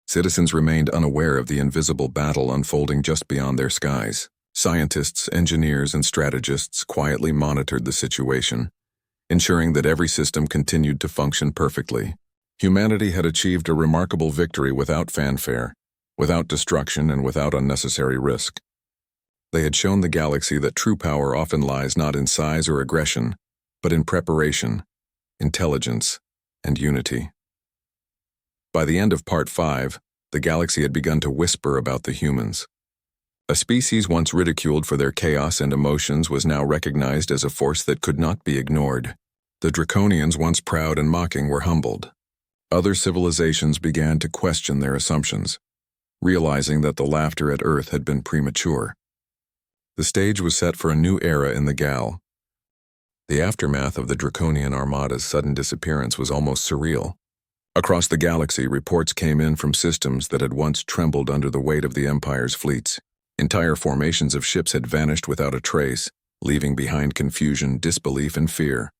Citizens remained unaware of the invisible battle unfolding just beyond their skies. Scientists, engineers, and strategists quietly monitored the situation, ensuring that every system continued to function perfectly. Humanity had achieved a remarkable victory without fanfare, without destruction, and without unnecessary risk. They had shown the galaxy that true power often lies not in size or aggression, but in preparation, intelligence, and unity. By the end of Part 5, the galaxy had begun to whisper about the humans. A species once ridiculed for their chaos and emotions was now recognized as a force that could not be ignored. The Draconians, once proud and mocking, were humbled. Other civilizations began to question their assumptions, realizing that the laughter at Earth had been premature. The stage was set for a new era in the Gal. The aftermath of the Draconian Armada's sudden disappearance was almost surreal. Across the galaxy, reports came in from systems that had once trembled under the weight of the Empire's fleets. Entire formations of ships had vanished without a trace, leaving behind confusion, disbelief, and fear.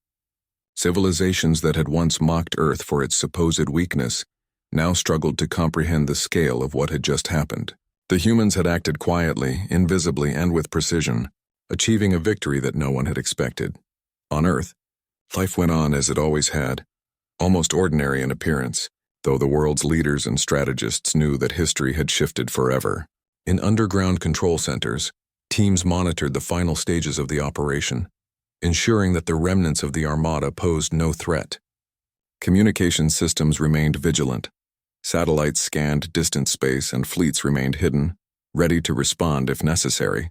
Civilizations that had once mocked Earth for its supposed weakness now struggled to comprehend the scale of what had just happened. The humans had acted quietly, invisibly, and with precision, achieving a victory that no one had expected. On Earth, life went on as it always had, almost ordinary in appearance, though the world's leaders and strategists knew that history had shifted forever. In underground control centers, teams monitored the final stages of the operation, ensuring that the remnants of the Armada posed no threat. Communication systems remained vigilant. Satellites scanned distant space and fleets remained hidden, ready to respond if necessary.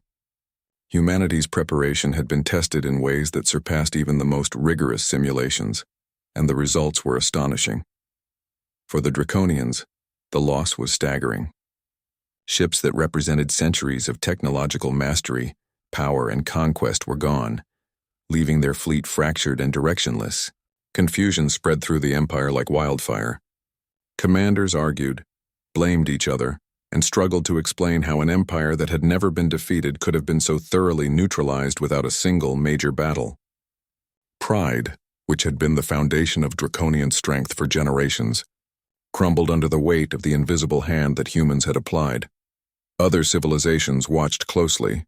Humanity's preparation had been tested in ways that surpassed even the most rigorous simulations, and the results were astonishing. For the Draconians, the loss was staggering. Ships that represented centuries of technological mastery, power, and conquest were gone, leaving their fleet fractured and directionless. Confusion spread through the Empire like wildfire. Commanders argued, blamed each other, and struggled to explain how an empire that had never been defeated could have been so thoroughly neutralized without a single major battle. Pride, which had been the foundation of Draconian strength for generations, crumbled under the weight of the invisible hand that humans had applied. Other civilizations watched closely,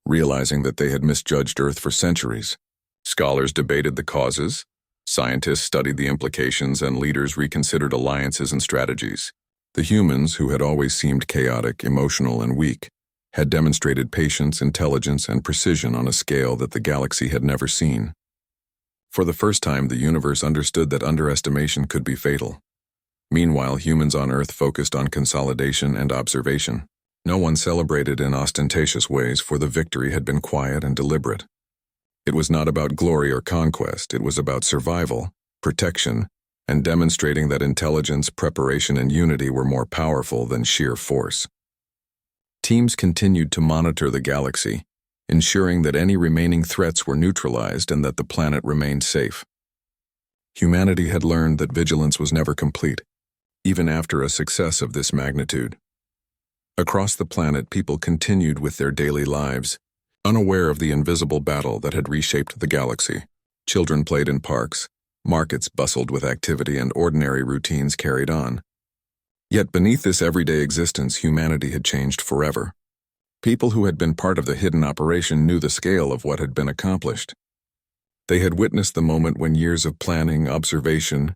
realizing that they had misjudged Earth for centuries. Scholars debated the causes, scientists studied the implications, and leaders reconsidered alliances and strategies. The humans, who had always seemed chaotic, emotional, and weak, had demonstrated patience, intelligence, and precision on a scale that the galaxy had never seen. For the first time, the universe understood that underestimation could be fatal. Meanwhile, humans on Earth focused on consolidation and observation. No one celebrated in ostentatious ways, for the victory had been quiet and deliberate. It was not about glory or conquest, it was about survival, protection, and demonstrating that intelligence, preparation, and unity were more powerful than sheer force. Teams continued to monitor the galaxy, ensuring that any remaining threats were neutralized and that the planet remained safe. Humanity had learned that vigilance was never complete, even after a success of this magnitude. Across the planet, people continued with their daily lives, unaware of the invisible battle that had reshaped the galaxy. Children played in parks, markets bustled with activity, and ordinary routines carried on. Yet beneath this everyday existence, humanity had changed forever. People who had been part of the hidden operation knew the scale of what had been accomplished. They had witnessed the moment when years of planning, observation,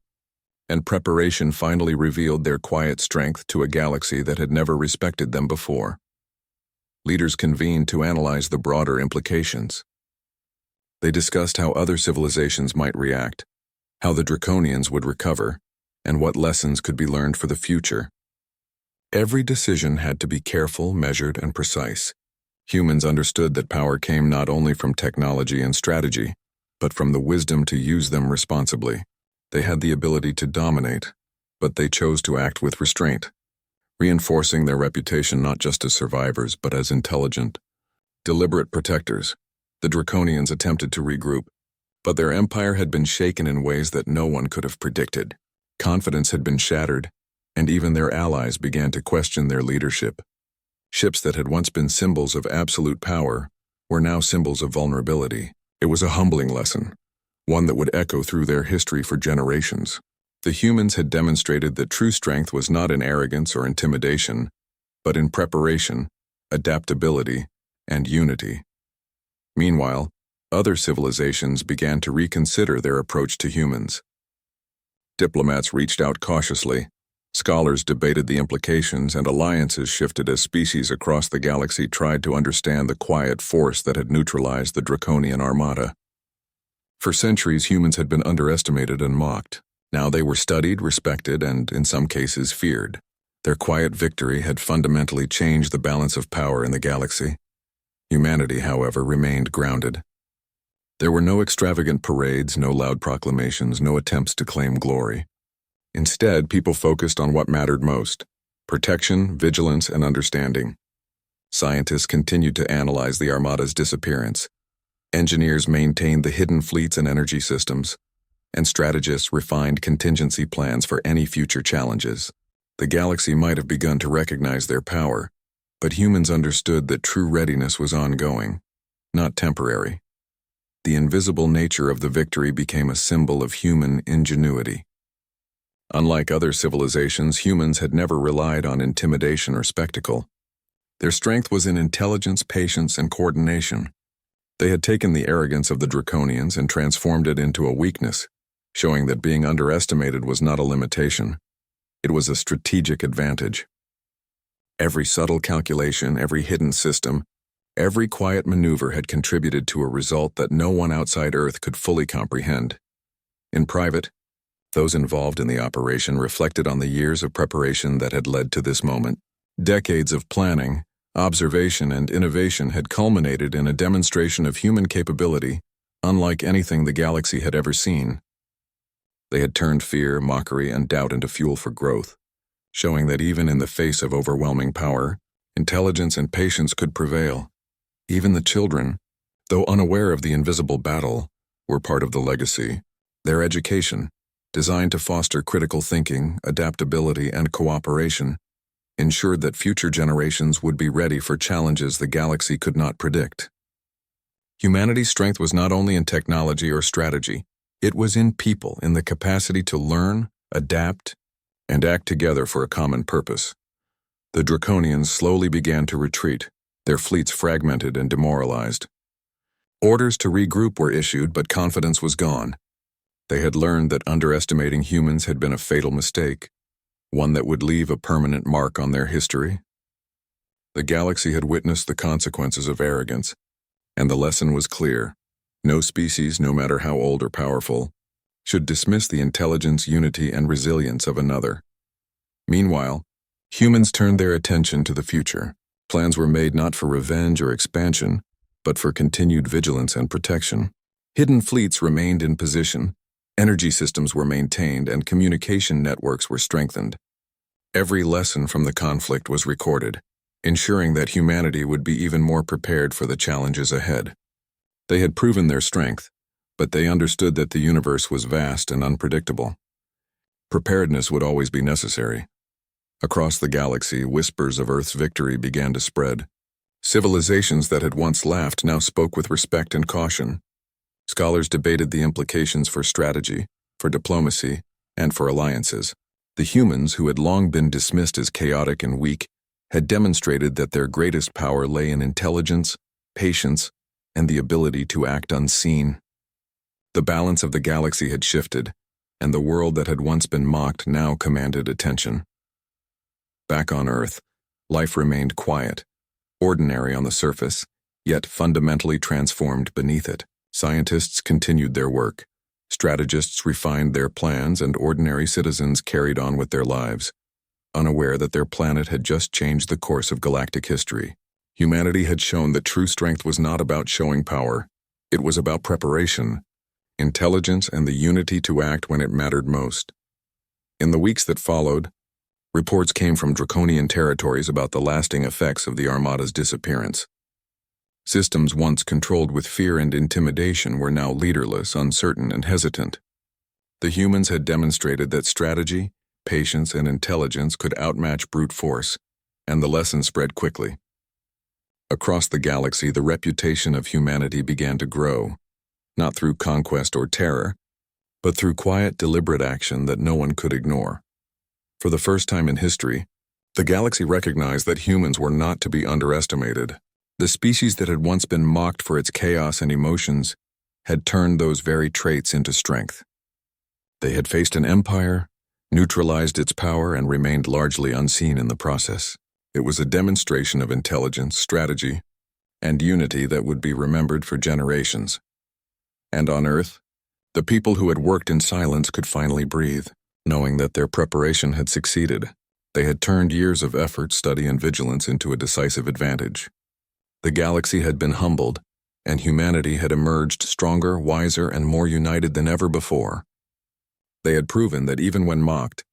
and preparation finally revealed their quiet strength to a galaxy that had never respected them before. Leaders convened to analyze the broader implications. They discussed how other civilizations might react, how the Draconians would recover, and what lessons could be learned for the future. Every decision had to be careful, measured, and precise. Humans understood that power came not only from technology and strategy, but from the wisdom to use them responsibly. They had the ability to dominate, but they chose to act with restraint, reinforcing their reputation not just as survivors but as intelligent, deliberate protectors. The Draconians attempted to regroup, but their empire had been shaken in ways that no one could have predicted. Confidence had been shattered, and even their allies began to question their leadership. Ships that had once been symbols of absolute power were now symbols of vulnerability. It was a humbling lesson, one that would echo through their history for generations. The humans had demonstrated that true strength was not in arrogance or intimidation, but in preparation, adaptability, and unity. Meanwhile, other civilizations began to reconsider their approach to humans. Diplomats reached out cautiously, scholars debated the implications, and alliances shifted as species across the galaxy tried to understand the quiet force that had neutralized the Draconian armada. For centuries, humans had been underestimated and mocked. Now they were studied, respected, and, in some cases, feared. Their quiet victory had fundamentally changed the balance of power in the galaxy. Humanity, however, remained grounded. There were no extravagant parades, no loud proclamations, no attempts to claim glory. Instead, people focused on what mattered most: protection, vigilance, and understanding. Scientists continued to analyze the Armada's disappearance. Engineers maintained the hidden fleets and energy systems, and strategists refined contingency plans for any future challenges. The galaxy might have begun to recognize their power, but humans understood that true readiness was ongoing, not temporary. The invisible nature of the victory became a symbol of human ingenuity. Unlike other civilizations, humans had never relied on intimidation or spectacle. Their strength was in intelligence, patience, and coordination. They had taken the arrogance of the Draconians and transformed it into a weakness, showing that being underestimated was not a limitation. It was a strategic advantage. Every subtle calculation, every hidden system, every quiet maneuver had contributed to a result that no one outside Earth could fully comprehend. In private, those involved in the operation reflected on the years of preparation that had led to this moment. Decades of planning, observation, and innovation had culminated in a demonstration of human capability unlike anything the galaxy had ever seen. They had turned fear, mockery, and doubt into fuel for growth, showing that even in the face of overwhelming power, intelligence and patience could prevail. Even the children, though unaware of the invisible battle, were part of the legacy. Their education, designed to foster critical thinking, adaptability, and cooperation, ensured that future generations would be ready for challenges the galaxy could not predict. Humanity's strength was not only in technology or strategy, it was in people, in the capacity to learn, adapt, and act together for a common purpose. The Draconians slowly began to retreat, their fleets fragmented and demoralized. Orders to regroup were issued, but confidence was gone. They had learned that underestimating humans had been a fatal mistake, one that would leave a permanent mark on their history. The galaxy had witnessed the consequences of arrogance, and the lesson was clear. No species, no matter how old or powerful, should dismiss the intelligence, unity, and resilience of another. Meanwhile, humans turned their attention to the future. Plans were made not for revenge or expansion, but for continued vigilance and protection. Hidden fleets remained in position, energy systems were maintained, and communication networks were strengthened. Every lesson from the conflict was recorded, ensuring that humanity would be even more prepared for the challenges ahead. They had proven their strength, but they understood that the universe was vast and unpredictable. Preparedness would always be necessary. Across the galaxy, whispers of Earth's victory began to spread. Civilizations that had once laughed now spoke with respect and caution. Scholars debated the implications for strategy, for diplomacy, and for alliances. The humans, who had long been dismissed as chaotic and weak, had demonstrated that their greatest power lay in intelligence, patience, and the ability to act unseen. The balance of the galaxy had shifted, and the world that had once been mocked now commanded attention. Back on Earth, life remained quiet, ordinary on the surface, yet fundamentally transformed beneath it. Scientists continued their work, strategists refined their plans, and ordinary citizens carried on with their lives, unaware that their planet had just changed the course of galactic history. Humanity had shown that true strength was not about showing power. It was about preparation, intelligence, and the unity to act when it mattered most. In the weeks that followed, reports came from Draconian territories about the lasting effects of the Armada's disappearance. Systems once controlled with fear and intimidation were now leaderless, uncertain, and hesitant. The humans had demonstrated that strategy, patience, and intelligence could outmatch brute force, and the lesson spread quickly. Across the galaxy, the reputation of humanity began to grow, not through conquest or terror, but through quiet, deliberate action that no one could ignore. For the first time in history, the galaxy recognized that humans were not to be underestimated. The species that had once been mocked for its chaos and emotions had turned those very traits into strength. They had faced an empire, neutralized its power, and remained largely unseen in the process. It was a demonstration of intelligence, strategy, and unity that would be remembered for generations. And on Earth, the people who had worked in silence could finally breathe, knowing that their preparation had succeeded. They had turned years of effort, study, and vigilance into a decisive advantage. The galaxy had been humbled, and humanity had emerged stronger, wiser, and more united than ever before. They had proven that even when mocked,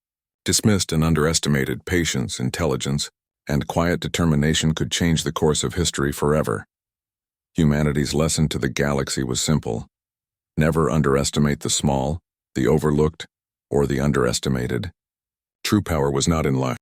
dismissed, and underestimated, patience, intelligence, and quiet determination could change the course of history forever. Humanity's lesson to the galaxy was simple: never underestimate the small, the overlooked, or the underestimated. True power was not in luck.